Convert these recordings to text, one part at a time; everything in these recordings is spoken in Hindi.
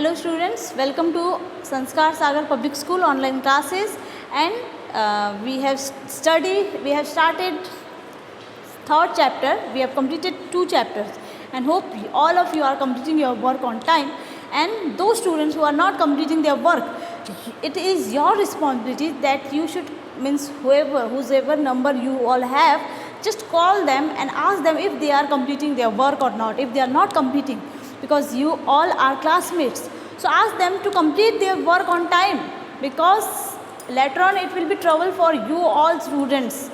Hello students, welcome to Sanskar Sagar Public School online classes, and we have started third chapter. We have completed 2 chapters and hope all of you are completing your work on time. And those students who are not completing their work, it is your responsibility that you should, whoever number you all have, just call them and ask them if they are completing their work or not. If they are not completing, because you all are classmates, so ask them to complete their work on time, because later on it will be trouble for you all students.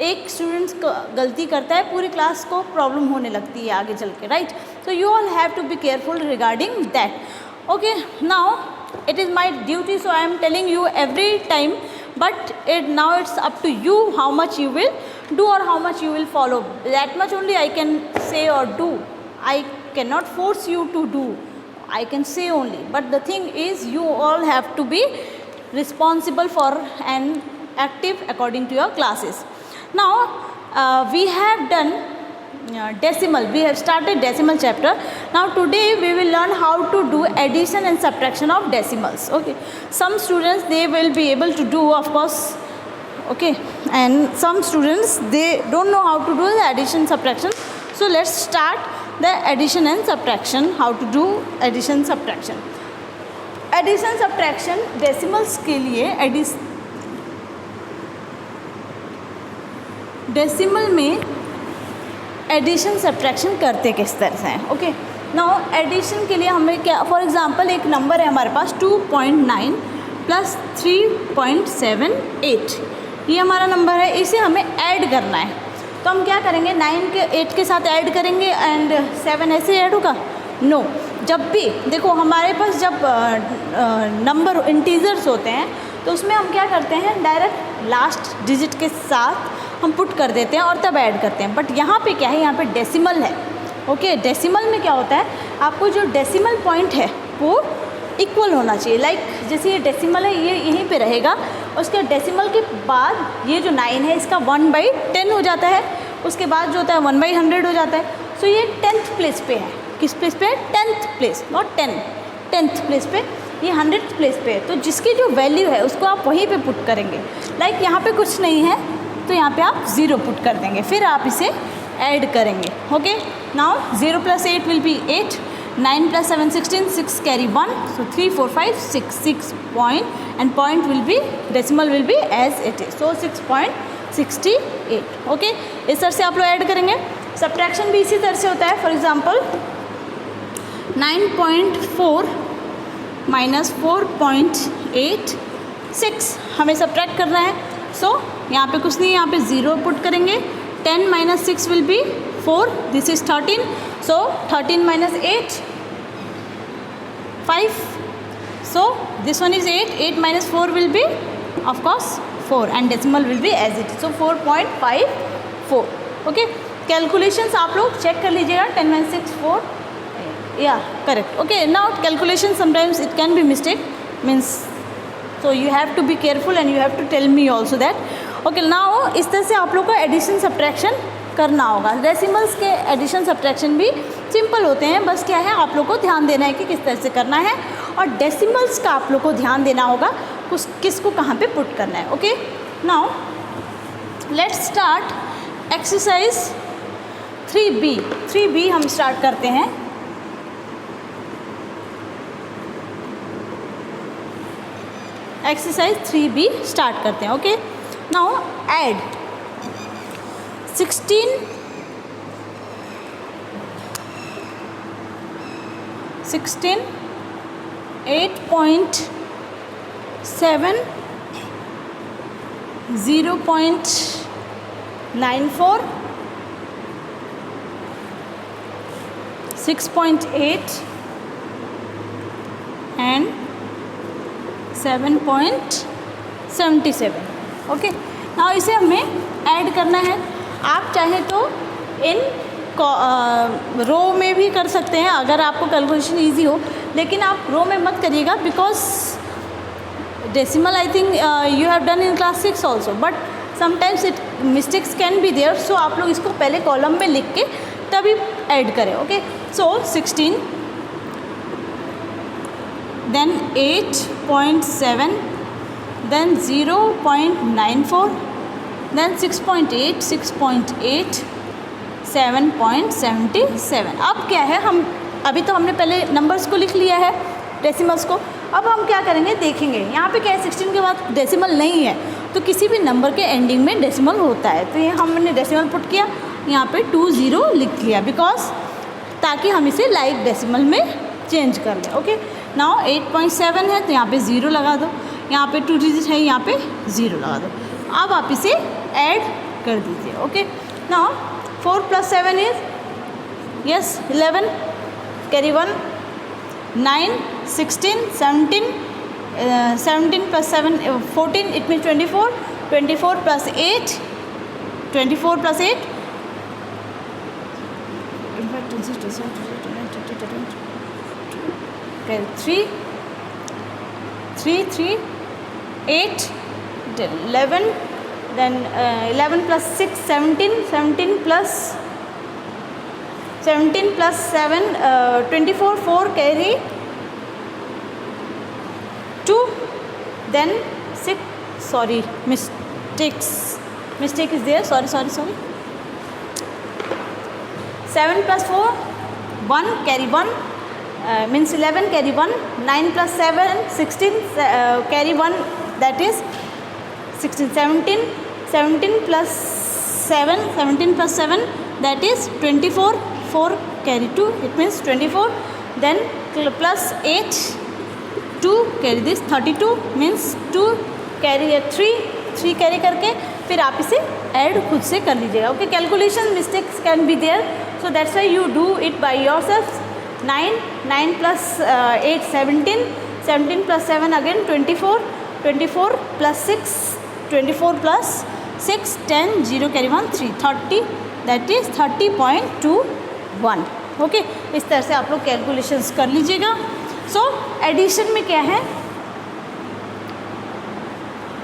एक स्टूडेंट्स गलती करता है, पूरी क्लास को प्रॉब्लम होने लगती है आगे चल के, right? So you all have to be careful regarding that. Okay, now it is my duty, so I am telling you every time, but now it's up to you how much you will do or how much you will follow. That much only I can say or do. I cannot force you to do. I can say only, but the thing is you all have to be responsible for and active according to your classes. Now we have done decimal. We have started decimal chapter. Now today we will learn how to do addition and subtraction of decimals. Okay, some students they will be able to do, of course, okay, and some students they don't know how to do the addition subtraction. So let's start the addition and subtraction. How to do addition subtraction. Addition subtraction decimals के लिए डेसिमल में एडिशन सब्ट्रैक्शन करते किस तरह से हैं. ओके, नाउ एडिशन के लिए हमें क्या, फॉर एग्जांपल एक नंबर है हमारे पास 2.9 प्लस 3.78, ये हमारा नंबर है. इसे हमें ऐड करना है, तो हम क्या करेंगे, 9 के 8 के साथ ऐड करेंगे एंड 7 ऐसे ऐड होगा. नो, जब भी देखो हमारे पास जब नंबर इंटीजर्स होते हैं तो उसमें हम क्या करते हैं, डायरेक्ट लास्ट डिजिट के साथ हम पुट कर देते हैं और तब ऐड करते हैं. बट यहाँ पे क्या है, यहाँ पे डेसिमल है. ओके, डेसिमल में क्या होता है, आपको जो डेसिमल पॉइंट है वो इक्वल होना चाहिए. लाइक जैसे ये डेसिमल है, ये यहीं पे रहेगा, उसके डेसिमल के बाद ये जो 9 है इसका 1/10 हो जाता है. उसके बाद जो होता है 1/100 हो जाता है. सो ये 10th प्लेस पे है. किस प्लेस पे है, 10th place, not 10th place पे, ये 100th प्लेस पे है. तो जिसकी जो वैल्यू है उसको आप वहीं पे पुट करेंगे. लाइक यहाँ पे कुछ नहीं है तो यहाँ पे आप 0 पुट कर देंगे, फिर आप इसे ऐड करेंगे. Okay, now 0 + 8 will be 8, 9 + 7 16, 6 carry 1, so 3 4 5 6 point, and point will be, decimal will be as it is, so 6.68. Okay, इस तरह से आप लोग ऐड करेंगे. सब्ट्रैक्शन भी इसी तरह से होता है. फॉर एग्जांपल 9.4 - 4.86 हमें सब्ट्रैक्ट करना है. सो यहाँ पे कुछ नहीं, यहाँ पे 0 पुट करेंगे. 10 - 6 will be 4, this is 13, so 13 - 8 5, so this one is 8, 8 - 4 will be of course 4, and decimal will be as it, so 4.54. Okay, calculations आप लोग चेक कर लीजिएगा. 10 - 6 4, या correct. Okay, now calculation sometimes it can be mistake, means so you have to be careful and you have to tell me also that. okay, now इस तरह से आप लोग को एडिशन सब्ट्रैक्शन करना होगा. डेसिमल्स के एडिशन सब्ट्रैक्शन भी सिंपल होते हैं, बस क्या है आप लोग को ध्यान देना है कि किस तरह से करना है, और डेसिमल्स का आप लोग को ध्यान देना होगा किसको कहाँ पे पुट करना है. Okay, now let's start exercise 3B हम स्टार्ट करते हैं. एक्सरसाइज 3B स्टार्ट करते हैं. Okay, now add 16 8.7 0.94 6.8 and 7.77. Okay, now इसे हमें ऐड करना है. आप चाहें तो इन रो में भी कर सकते हैं अगर आपको कैलकुलेशन इजी हो, लेकिन आप रो में मत करिएगा, because decimal I think you have done in class 6 also, but sometimes it mistakes can be there. So आप लोग इसको पहले कॉलम में लिख के तभी ऐड करें. ओके, सो 16 then 8.7, then 0.94, then 6.8, 6.8, 7.77. अब क्या है, हम अभी तो हमने पहले नंबर्स को लिख लिया है, डेसिमल्स को. अब हम क्या करेंगे देखेंगे. यहाँ पे क्या है, 16 के बाद डेसिमल नहीं है, तो किसी भी नंबर के एंडिंग में डेसिमल होता है. तो ये हमने डेसिमल पुट किया, यहाँ पे 20 लिख लिया, बिकॉज ताकि हम इसे लाइक डेसिमल में चेंज कर लें. ओके, नाउ 8.7 है तो यहाँ पे 0 लगा दो, यहाँ पे 2 डिजिट है, यहाँ पे 0 लगा दो. अब आप इसे ऐड कर दीजिए. Okay, now 4 + 7 is yes 11, carry 1, 9, 16, 17, 17 + 7 14, it means 24, 24 + 8, 24 + 8, 3, 3, 3, 8, 11, then 11 + 6, 17, 17 + 7, 24, 4, carry 2, then 6, sorry, mistake is there, sorry. 7 + 4, 1, carry 1, means 11, carry 1, 9 + 7, 16, carry 1, that is 16, 17, 17 + 7, 17 + 7, that is 24, 4, carry 2, it means 24, then plus 8, 2, carry this 32, means 2, carry 3 carry करके फिर आप इसे ऐड खुद से कर लीजिएगा. Okay, calculation mistakes can be there, so that's why you do it by yourself. 9 + 8, 17, 17 + 7 again 24, 24 + 6, 24 + 6, 10, 0 carry 1, 3, 30, that is 30.21. Okay, इस तरह से आप लोग कैलकुलेशंस कर लीजिएगा. सो एडिशन में क्या है,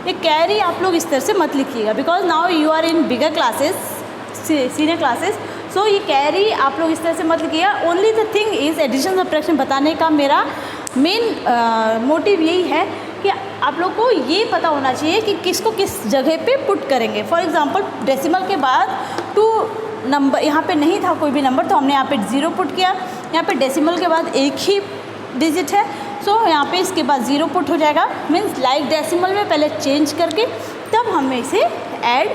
ये कैरी आप लोग इस तरह से मत लिखिएगा, because now you are in bigger classes, senior classes. So ये कैरी आप लोग इस तरह से मत लिखिएगा. Only the thing is addition subtraction बताने का मेरा मेन मोटिव यही है कि आप लोग को ये पता होना चाहिए कि किसको किस जगह पे पुट करेंगे. फॉर एग्जांपल डेसिमल के बाद 2 नंबर यहाँ पे नहीं था कोई भी नंबर, तो हमने यहाँ पे 0 पुट किया. यहाँ पे डेसिमल के बाद एक ही डिजिट है, सो यहाँ पे इसके बाद 0 पुट हो जाएगा. मीन्स लाइक डेसिमल में पहले चेंज करके तब हम इसे ऐड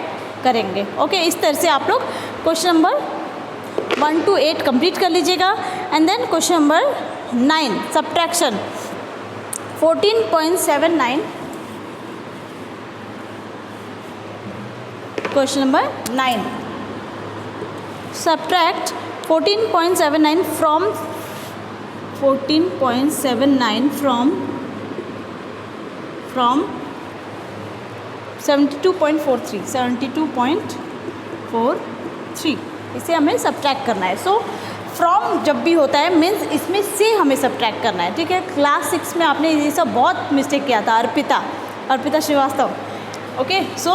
करेंगे. ओके, इस तरह से आप लोग क्वेश्चन नंबर 1 to 8 कंप्लीट कर लीजिएगा. And then question number 9 subtraction 14.79. Question number 9, subtract 14.79 from 72.43, 72.43 इसे हमें सब्ट्रैक्ट करना है. सो फ्रॉम जब भी होता है मीन्स इसमें से हमें सब्ट्रैक्ट करना है. ठीक है, क्लास 6 में आपने ये सब बहुत मिस्टेक किया था. अर्पिता श्रीवास्तव. ओके, सो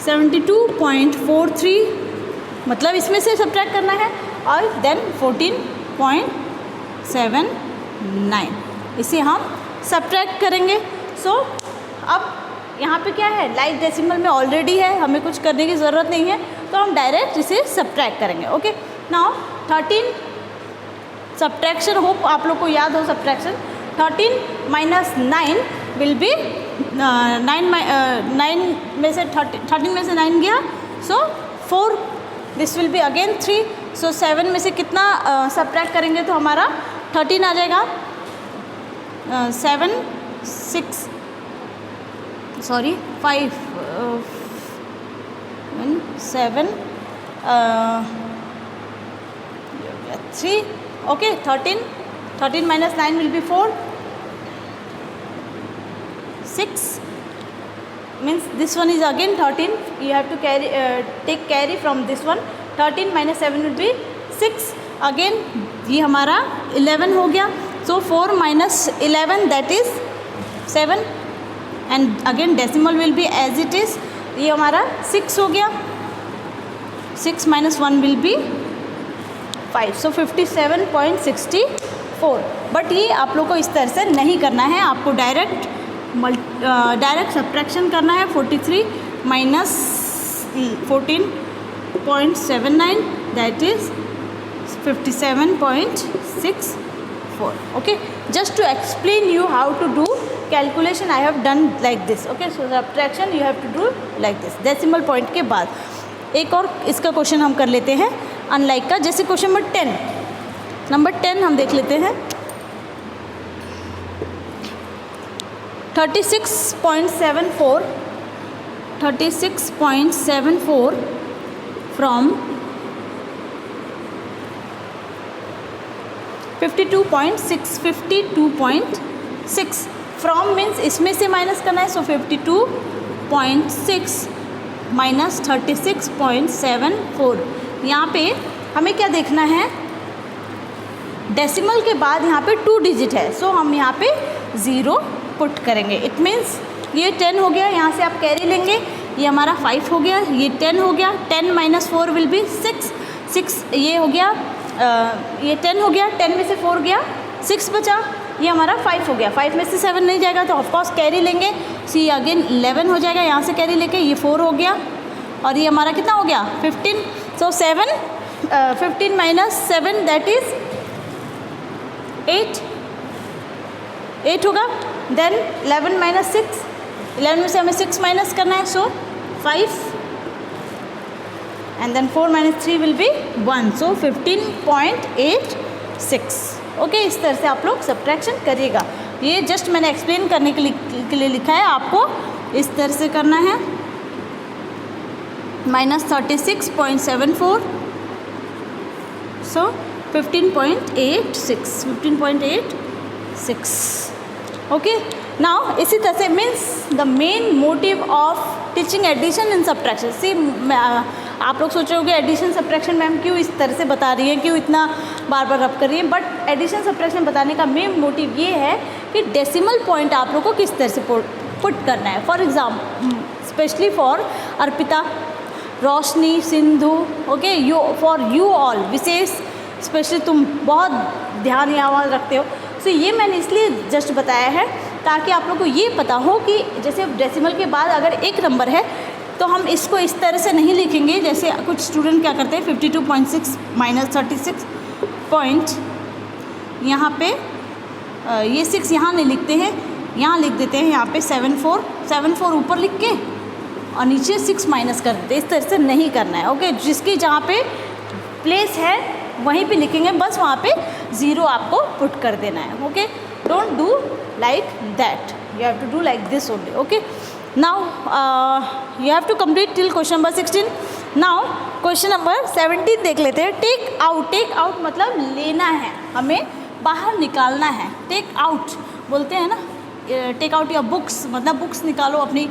72.43 मतलब इसमें से सब्ट्रैक्ट करना है, और देन 14.79 इसे हम सब्ट्रैक्ट करेंगे. सो अब यहाँ पे क्या है, लाइक डेसिमल में ऑलरेडी है, हमें कुछ करने की ज़रूरत नहीं है, तो हम डायरेक्ट इसे सब्ट्रैक्ट करेंगे. ओके, नाउ 13 सब्ट्रैक्शन, होप आप लोग को याद हो सब्ट्रैक्शन. 13 - 9 विल बी 9 में से 13 में से 9 गया, सो 4, दिस विल बी अगेन 3. सो 7 में से कितना सब्ट्रैक्ट करेंगे तो हमारा 13 आ जाएगा. 7 6 sorry 5 7 3. Okay, 13 - 9 will be 4. 6 means this one is again 13. You have to carry take carry from this one. 13 - 7 will be 6. Again ये हमारा 11 हो गया. So 4 - 11 that is 7. And again decimal will be as it is. ये हमारा 6 हो गया. 6 - 1 will be 5. So 57.65 4। बट ये आप लोग को इस तरह से नहीं करना है, आपको डायरेक्ट सब्ट्रैक्शन करना है। 43 minus 14.79 that is 57.64। okay, just to explain you how to do calculation I have done like this। okay, so subtraction you have to do like this decimal point के बाद। एक और इसका क्वेश्चन हम कर लेते हैं अनलाइक का, जैसे क्वेश्चन नंबर 10 हम देख लेते हैं। 36.74 फ्रॉम 52.6 फ्रॉम मीन्स इसमें से माइनस करना है, सो 52.6 माइनस 36.74। यहाँ पे हमें क्या देखना है, डेसिमल के बाद यहाँ पे 2 डिजिट है, सो हम यहाँ पे 0 पुट करेंगे। इट मीन्स ये 10 हो गया, यहाँ से आप कैरी लेंगे, ये हमारा 5 हो गया, ये 10 हो गया, 10 माइनस 4 विल बी 6 ये हो गया, ये 10 हो गया, 10 में से 4 गया, 6 बचा, ये हमारा 5 हो गया, 5 में से 7 नहीं जाएगा तो ऑफकोर्स कैरी लेंगे, सी अगेन 11 हो जाएगा, यहाँ से कैरी लेके ये 4 हो गया, और ये हमारा कितना हो गया 15। सो 15 माइनस 7 दैट इज़ 8 होगा। देन 11 माइनस 6, 11 में से हमें 6 माइनस करना है, so 5 and then 4 minus 3 will be 1, so 15.86। Okay, इस तरह से आप लोग सब्ट्रैक्शन करिएगा। ये जस्ट मैंने एक्सप्लेन करने के लिए लिखा है, आपको इस तरह से करना है। माइनस 36.74 सो 15.86। ओके, नाउ इसी तरह से means the main motive of teaching addition and subtraction. See आप लोग सोच रहे हो कि एडिशन सब्ट्रैक्शन मैम क्यों इस तरह से बता रही है, क्यों इतना बार बार रब कर रही है, बट एडिशन सब्ट्रैक्शन बताने का मेन मोटिव ये है कि डेसिमल पॉइंट आप लोग को किस तरह से पुट करना है। For example specially for Arpita, Roshni, Sindhu, okay, for you all विशेष, स्पेशली तुम बहुत ध्यान या आवाज़ रखते हो, सो ये मैंने इसलिए जस्ट बताया है ताकि आप लोग को ये पता हो कि जैसे डेसिमल के बाद अगर एक नंबर है तो हम इसको इस तरह से नहीं लिखेंगे। जैसे कुछ स्टूडेंट क्या करते हैं 52.6 माइनस 36 पॉइंट, यहाँ पे ये 6 यहाँ नहीं लिखते हैं, यहाँ लिख देते हैं, यहाँ पे 74 ऊपर लिख के और नीचे 6 माइनस कर देते हैं। इस तरह से नहीं करना है। ओके, जिसकी जहाँ पे प्लेस है वहीं पे लिखेंगे, बस वहाँ पे 0 आपको पुट कर देना है। Okay, don't do like that, you have to do like this only. Okay, now you have to complete till question number 16। Now question number 17 देख लेते हैं। टेक आउट मतलब लेना है, हमें बाहर निकालना है। टेक आउट बोलते हैं ना, टेक आउट योर बुक्स मतलब बुक्स निकालो अपनी,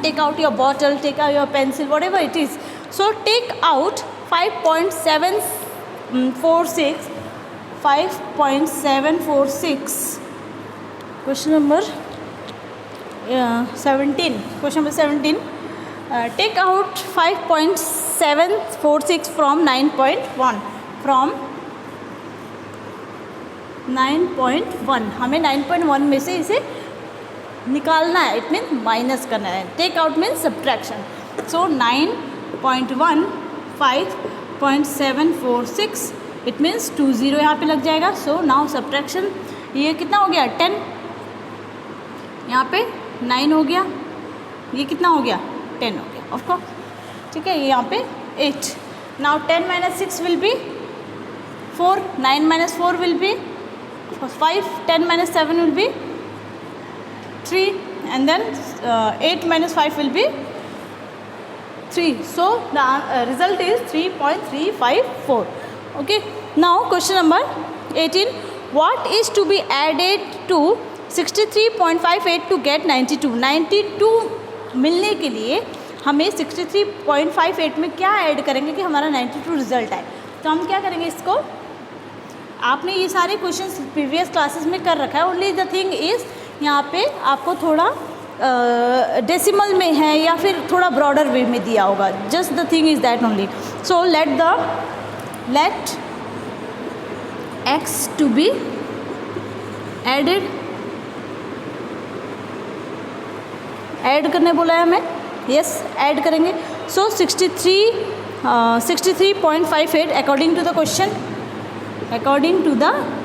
take out your bottle, take out your pencil, whatever it is. So take out 5.746 question number 17। Question number 17, take out 5.746 from 9.1 from 9.1। हमें 9.1 में से इसे निकालना है, इट मीन्स माइनस करना है। Take out means subtraction. So 9.1 5.746 it means 20 यहाँ पे लग जाएगा। सो नाउ सब्ट्रैक्शन, ये कितना हो गया 10, यहाँ पे 9 हो गया, ये कितना हो गया 10 हो गया ऑफ कोर्स, ठीक है, ये यहाँ पे 8। Now 10 minus 6 will be 4, 9 minus 4 will B 5, 10 minus 7 will be 3 and then 8 minus 5 will be 3. So the result is 3.354. Okay, now question number 18, what is to be added to 63.58 to get 92? 92 मिलने के लिए हमें 63.58 में क्या ऐड करेंगे कि हमारा 92 रिजल्ट आए। तो हम क्या करेंगे, इसको आपने ये सारे क्वेश्चंस प्रीवियस क्लासेस में कर रखा है। ओनली द थिंग इज़ यहाँ पे आपको थोड़ा डेसिमल में है या फिर थोड़ा ब्रॉडर वे में दिया होगा, just the thing is that only. So let x to be added, add करने बोला है हमें, यस ऐड करेंगे. So 63.58 according to the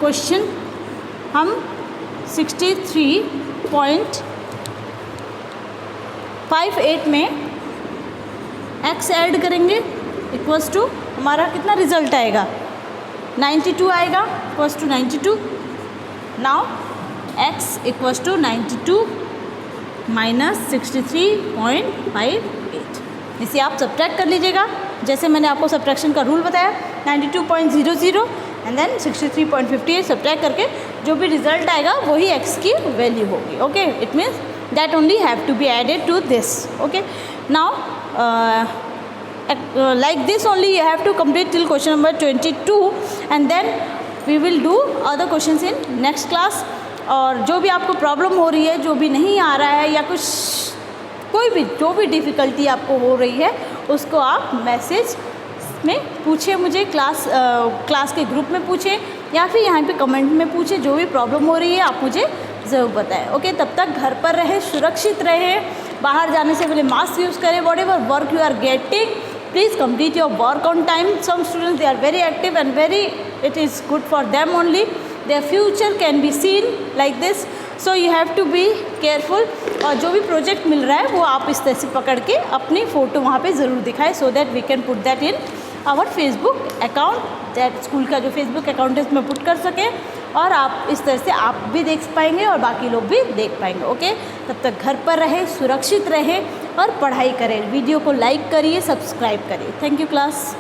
question, हम 63.58 में x ऐड करेंगे इक्वल्स टू हमारा कितना रिजल्ट आएगा, 92 आएगा, equals to 92. Now x equals to 92 minus 63.58. इसे आप सब्ट्रैक्ट कर लीजिएगा जैसे मैंने आपको सब्ट्रैक्शन का रूल बताया. 92.00 एंड देन 63.58 सब्ट्रैक्ट करके जो भी रिजल्ट आएगा वही x की वैल्यू होगी. Okay, it means that only have to be added to this. Okay, now like this only you have to complete till question number 22 and then we will do other questions in next class. और जो भी आपको प्रॉब्लम हो रही है, जो भी नहीं आ रहा है या कुछ कोई भी जो भी डिफ़िकल्टी आपको हो रही है उसको आप मैसेज में पूछिए मुझे, क्लास के ग्रुप में पूछें या फिर यहाँ पे कमेंट में पूछें. जो भी प्रॉब्लम हो रही है आप मुझे ज़रूर बताएं. ओके, तब तक घर पर रहें, सुरक्षित रहें, बाहर जाने से पहले मास्क यूज़ करें. Whatever work you are getting, please complete your work on time. Some students, they are very active and it is good for them only. Their future can be seen like this. So you have to be careful. और जो भी प्रोजेक्ट मिल रहा है वो आप इस तरह से पकड़ के अपनी फ़ोटो वहाँ पे ज़रूर दिखाएं, so that we can put that in our Facebook account. That school का जो Facebook अकाउंट है उसमें पुट कर सकें और आप इस तरह से आप भी देख पाएंगे और बाकी लोग भी देख पाएंगे. ओके, तब तक घर पर रहें, सुरक्षित रहें और पढ़ाई करें. वीडियो को लाइक करिए, सब्सक्राइब करिए. Thank you class.